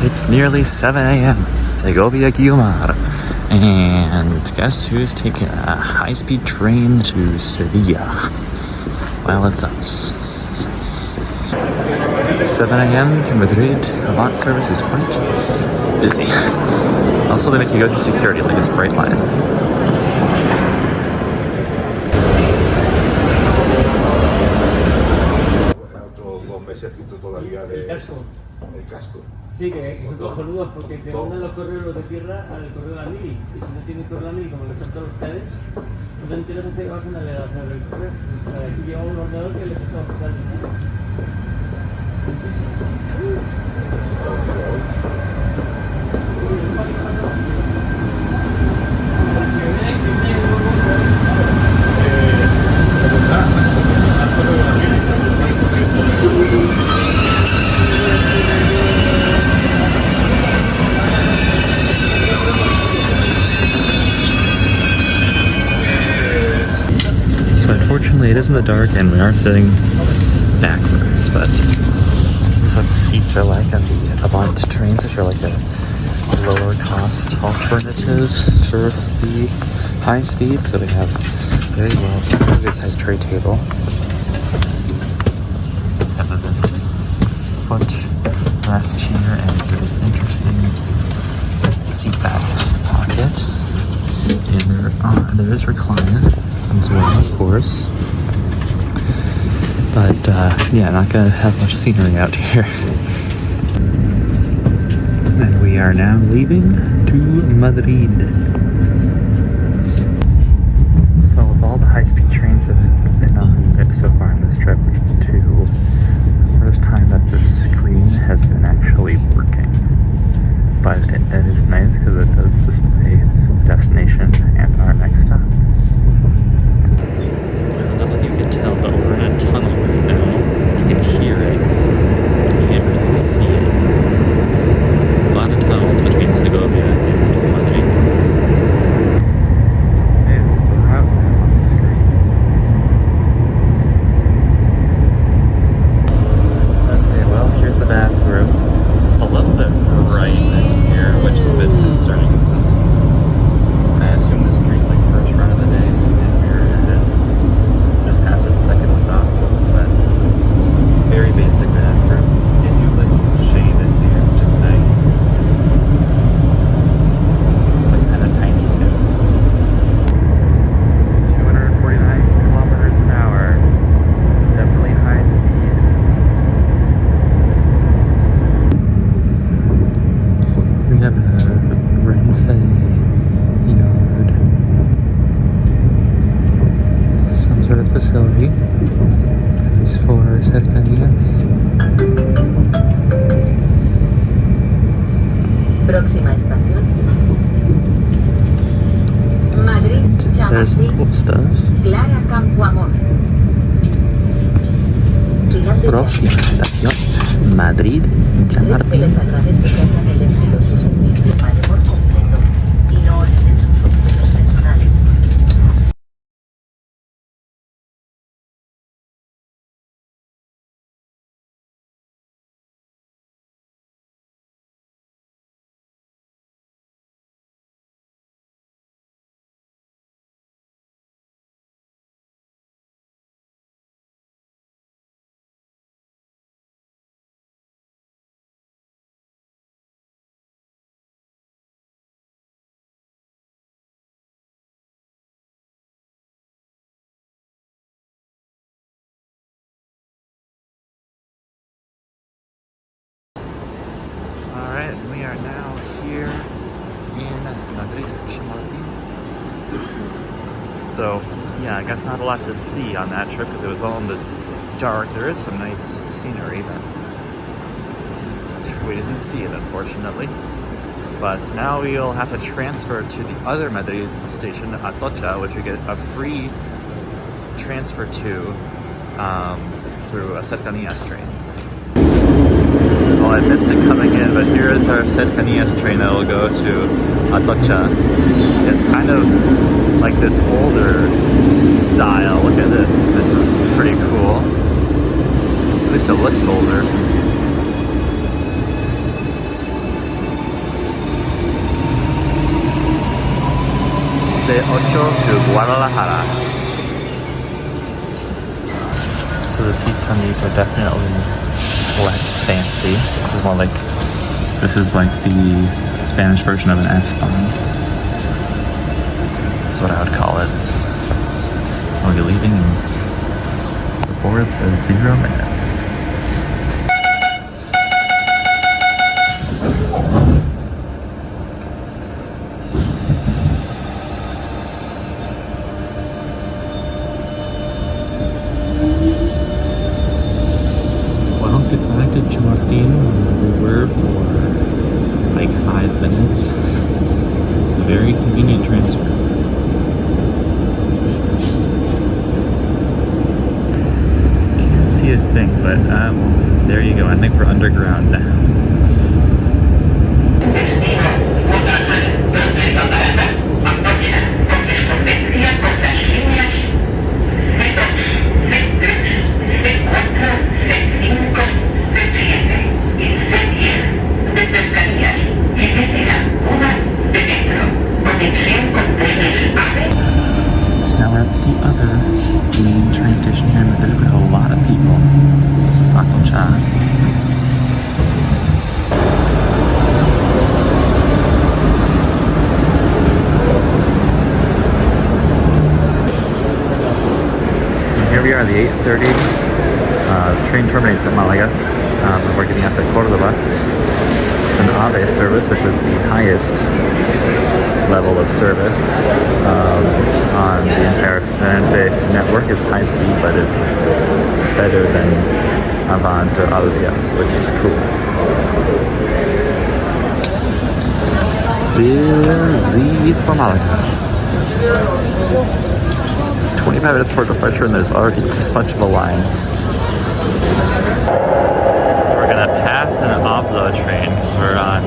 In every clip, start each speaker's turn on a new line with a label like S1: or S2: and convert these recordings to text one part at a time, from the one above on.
S1: It's nearly 7 a.m. Segovia Guiomar. And guess who's taking a high-speed train to Sevilla? Well, it's us. 7 a.m. to Madrid. Avant service is quite busy. Also, they make you go through security like it's bright line.
S2: El casco. Sí, que son cojonudos porque te mandan los correos de tierra al correo de la mili. Y si no tienes correo de la mili, como le están todos ustedes, no tienes que vas a una navegación del correo. Aquí lleva un ordenador que le está hospital.
S1: Unfortunately, it is in the dark and we are sitting backwards, but here's what the seats are like on the Avant trains, which are like a lower cost alternative for the high speed. So they have very good sized tray table. And then this foot rest here and this interesting seat back pocket. And there is recline as well, of course. But yeah, not gonna have much scenery out here. And we are now leaving to Madrid. So with all the high-speed trains that have been on so far on this trip, which is two, the first time that the screen has been actually working. But it is nice because it does display the destination and our next stop. I don't know if you can tell, but we're in a tunnel right now. You can hear it. You can't really see it. There's a lot of tunnels between Segovia and Madrid. And there's a route map on the screen. Okay, well, here's the bathroom. It's a little bit bright in here, which is a bit concerning. This is, I assume the street's like first run of the day, and here it is. Just past its second stop, but very basic bathroom. They do like shade in here, which is nice. But kind of tiny too. 249 kilometers an hour. Definitely high speed. We have a Renfe yard. Some sort of facility that is for cercanías.
S3: Próxima estación. Madrid,
S1: There's some cool stuff.
S3: Clara Campo Amor.
S1: Próxima estación, Madrid, Chamartín.
S3: Les agradece que hayan elegido su servicio padre por completo y no olviden sus objetos personales.
S1: Alright, we are now here in Madrid, Chamartín. So, yeah, I guess not a lot to see on that trip because it was all in the dark. There is some nice scenery, but we didn't see it, unfortunately. But now we'll have to transfer to the other Madrid station, Atocha, which we get a free transfer to through a Cercanías train. Well, I missed it coming in, but here is our Cercanías train that will go to Atocha. It's kind of like this older style. Look at this. This is pretty cool. At least it looks older. to Guadalajara. So the seats on these are definitely less fancy. This is like the Spanish version of an S-Bahn. That's what I would call it. We'll be leaving in the board says 0 minutes. Well, get back to Chamartin. We were for like 5 minutes. It's a very convenient transfer. Can't see a thing, but there you go. I think we're underground now. Here we are, the 8:30. Train terminates at Malaga. We're getting up at Cordoba. It's an AVE service, which is the highest level of service on the entire Renfe network. It's high speed, but it's better than Avant or Alvia, which is cool. Busy for Malaga. It's 25 minutes before departure and there's already this much of a line. So we're gonna pass an Avlo train because we're on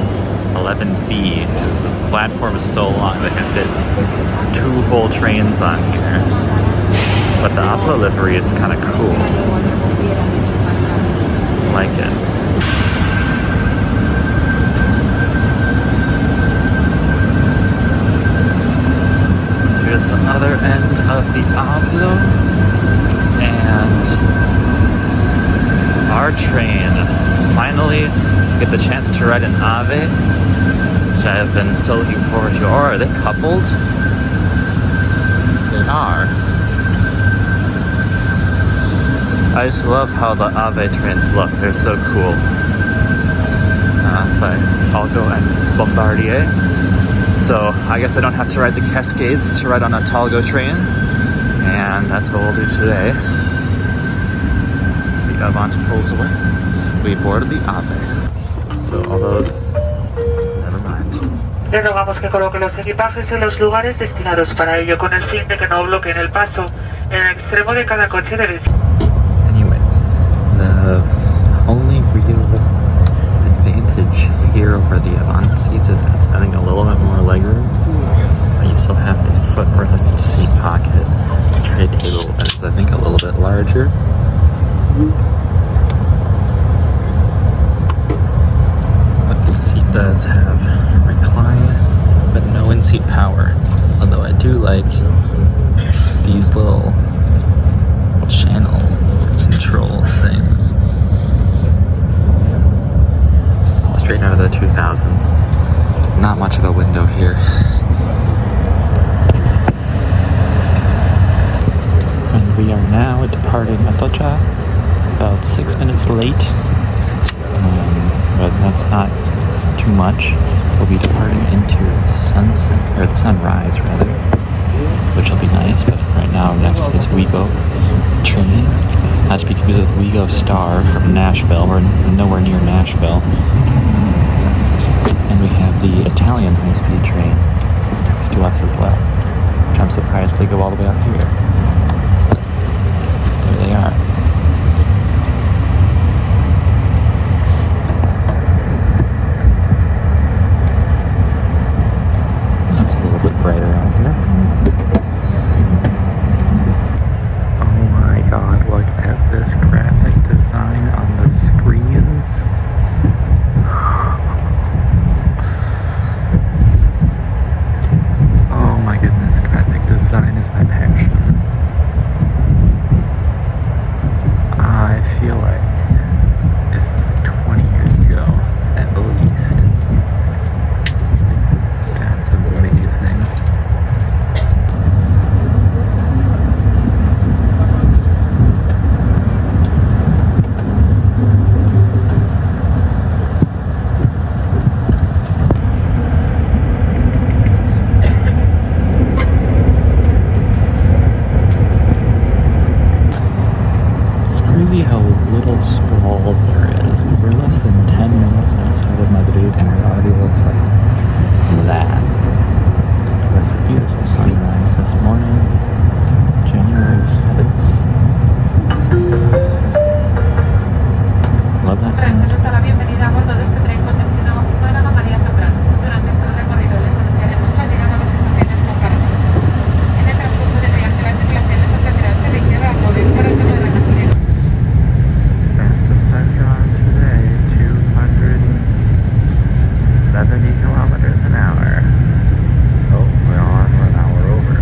S1: 11B. The platform is so long they can fit 2 whole trains on here. But the Avlo livery is kind of cool. I like it. Here's the other end of the Avlo, and our train. Finally get the chance to ride an AVE, which I have been so looking forward to. Or are they coupled? They are. I just love how the AVE trains look. They're so cool. That's by Talgo and Bombardier. So I guess I don't have to ride the Cascades to ride on a Talgo train, and that's what we'll do today. As the Avant pulls away, we board the AVE. So although, never mind.
S4: Le rogamos que coloque los equipajes en los lugares destinados para ello, con el fin de que no bloqueen el paso en el extremo de cada coche de
S1: Anyways, the only real advantage here over the Avant seats is that it's, I think, a little bit more legroom. But you still have the footrest seat pocket. The tray table is, I think, a little bit larger. But the seat does have recline, but no in-seat power. Although I do like these little channel control things. Straight out of the 2000s. Not much of a window here. And we are now departing Atocha, about 6 minutes late. But that's not too much. We'll be departing into the sunset, or the sunrise rather, which will be nice, but right now next to this Ouigo train. Not to be confused with Ouigo Star from Nashville. We're nowhere near Nashville. And we have the Italian high-speed train next to us as well, which I'm surprised they go all the way out here. But there they are. That's a little bit brighter out here. Oh my god, look at this graphic design on the screens. Oh my goodness, graphic and it already looks like that. But it's a beautiful sunrise this morning, January 7th. Love that sound.
S4: La bienvenida a bordo de este tren con destino a Málaga María Zambrano. Durante este recorrido les anunciaremos la llegada a las estaciones comparadas. En el transcurso del viaje las tripulaciones os tendrán de la izquierda a móvil por el tema de la gasolina.
S1: Fastest I've gone today, 270 kilometers an hour. Oh, we're an hour over.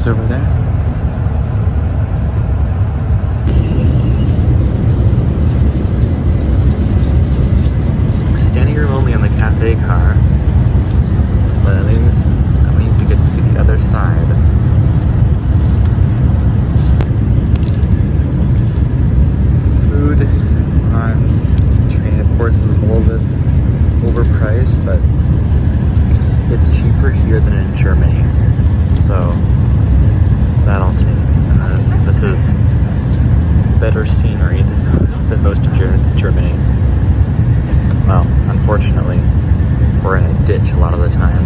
S1: Over there. Standing room only on the cafe car, but that means we get to see the other side. Food on train, of course, is a little bit overpriced, but it's cheaper here than in Germany, so that'll take. And then this is better scenery than most of Germany. Well, unfortunately, we're in a ditch a lot of the time.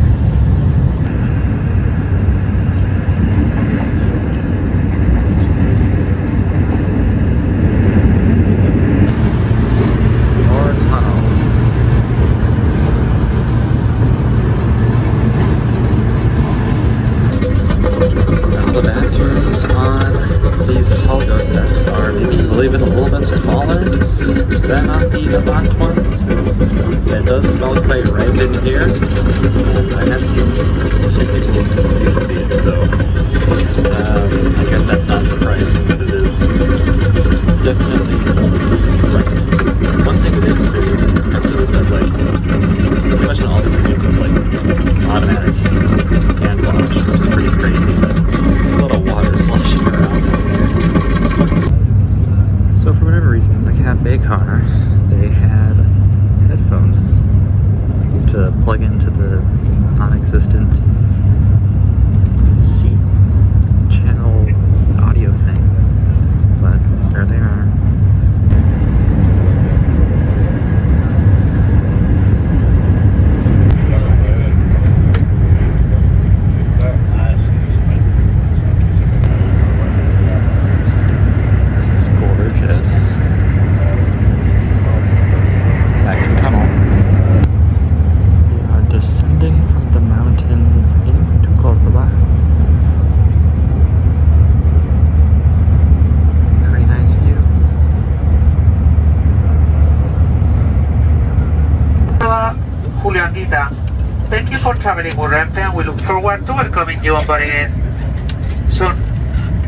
S1: More tunnels. The bathrooms on these cargo sets are, believe it, a little bit smaller than on the Avant ones. It does smell quite rank in here. I have seen a few people use these, so I guess that's not surprising, but it is definitely right. One thing it is very impressive is that, like, pretty much in all these trains it's like automatic hand wash, which is pretty crazy. A little water sloshing around. So for whatever reason, in the cafe car, they had headphones to plug into the non-existent C channel audio thing. But there they are.
S4: Thank you for traveling with Renfe and we look forward to welcoming you on board again soon.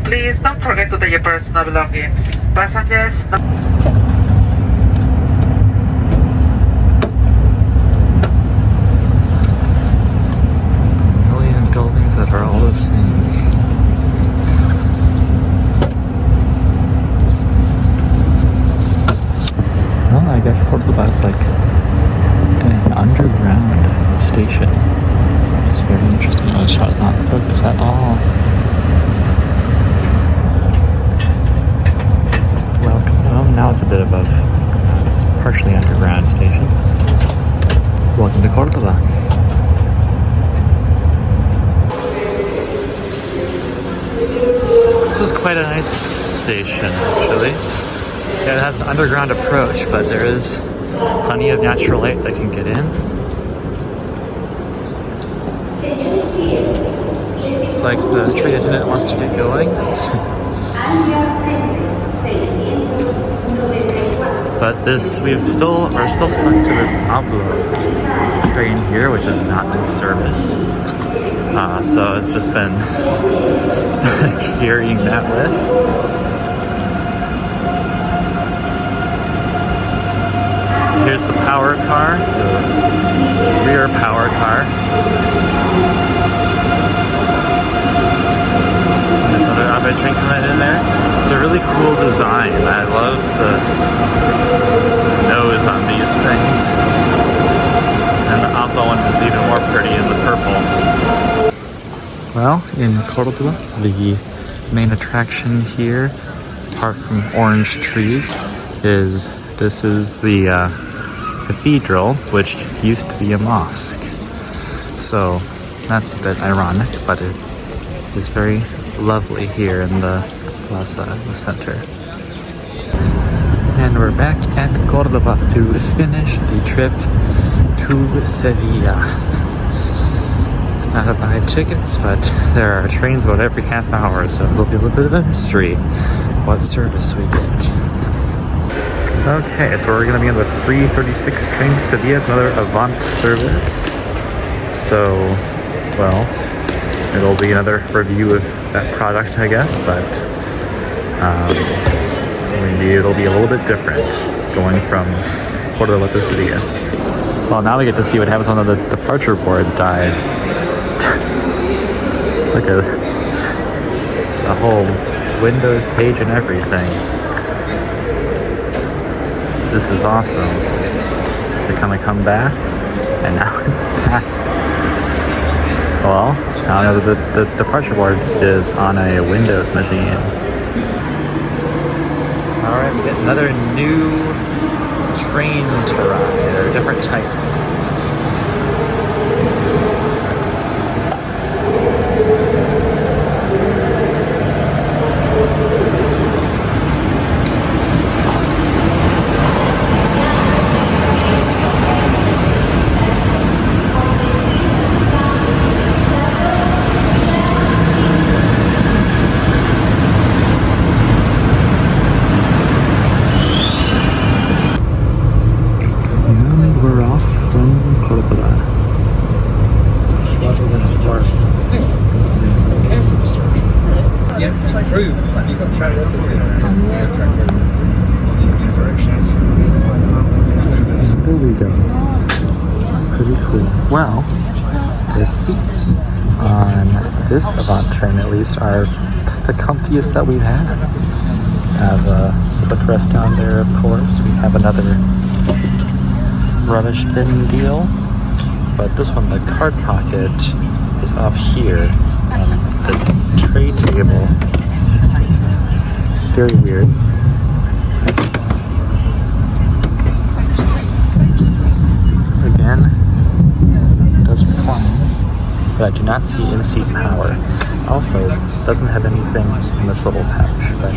S4: Please don't forget to take your personal belongings. Passengers,
S1: A million buildings that are all the same. bit above, it's partially underground station. Welcome to Cordoba. This is quite a nice station, actually. Yeah, it has an underground approach, but there is plenty of natural light that can get in. Looks like the train attendant wants to get going. But this, we're still stuck to this Ablo train here, which is not in service. So it's just been carrying that with. Here's the power car, the rear power car. There's another Abe train coming in there. It's a really cool design. I love the nose on these things. And the Ablo one is even more pretty in the purple. Well, in Cordoba, the main attraction here, apart from orange trees, is the cathedral, which used to be a mosque. So that's a bit ironic, but it is very lovely here in the plaza, the center. And we're back at Cordoba to finish the trip to Sevilla. Not to buy tickets, but there are trains about every half hour, so it'll be a little bit of a mystery what service we get. Okay, so we're going to be on the 336 train to Sevilla. It's another Avant service. So, well, it'll be another review of that product, I guess, but maybe it'll be a little bit different going from Cordoba to Sevilla. Well, now we get to see what happens when the departure board died. Look at it. It's a whole Windows page and everything. This is awesome. So kind of come back, and now it's back. Well, now the departure board is on a Windows machine. Alright, we get another new train to ride, or a different type. We're off from Cordoba. There we go. Pretty cool. Well, the seats on this Avant train, at least, are the comfiest that we've had. We have a footrest down there, of course. We have another rubbish bin deal, but this one, the card pocket, is off here, and the tray table, very weird. Again, it does recline, but I do not see in-seat power. Also, it doesn't have anything in this little pouch, but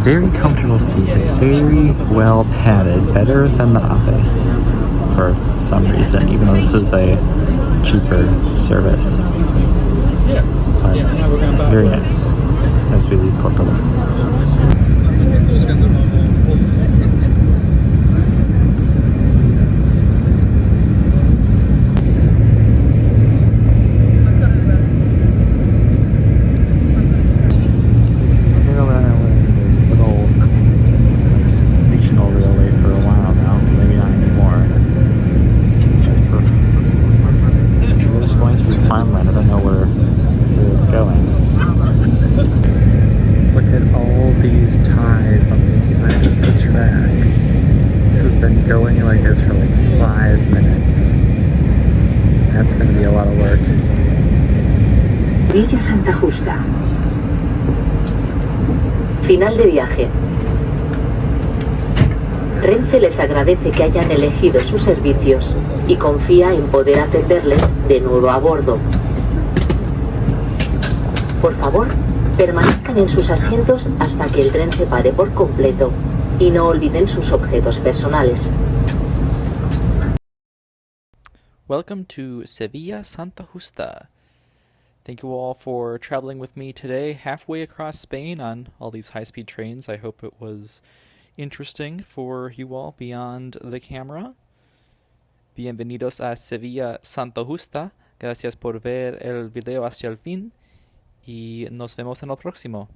S1: very comfortable seat. It's very well padded, better than the Ape's for some reason, even though this is a cheaper service. But very nice as we leave Cordoba. Going like this for like 5 minutes. That's going to be a lot of work.
S3: Villa Santa Justa. Final de viaje. Renfe les agradece que hayan elegido sus servicios y confía en poder atenderles de nuevo a bordo. Por favor, permanezcan en sus asientos hasta que el tren se pare por completo y no olviden sus objetos personales.
S5: Welcome to Sevilla Santa Justa. Thank you all for traveling with me today halfway across Spain on all these high-speed trains. I hope it was interesting for you all beyond the camera. Bienvenidos a Sevilla Santa Justa. Gracias por ver el video hasta el fin y nos vemos en el próximo.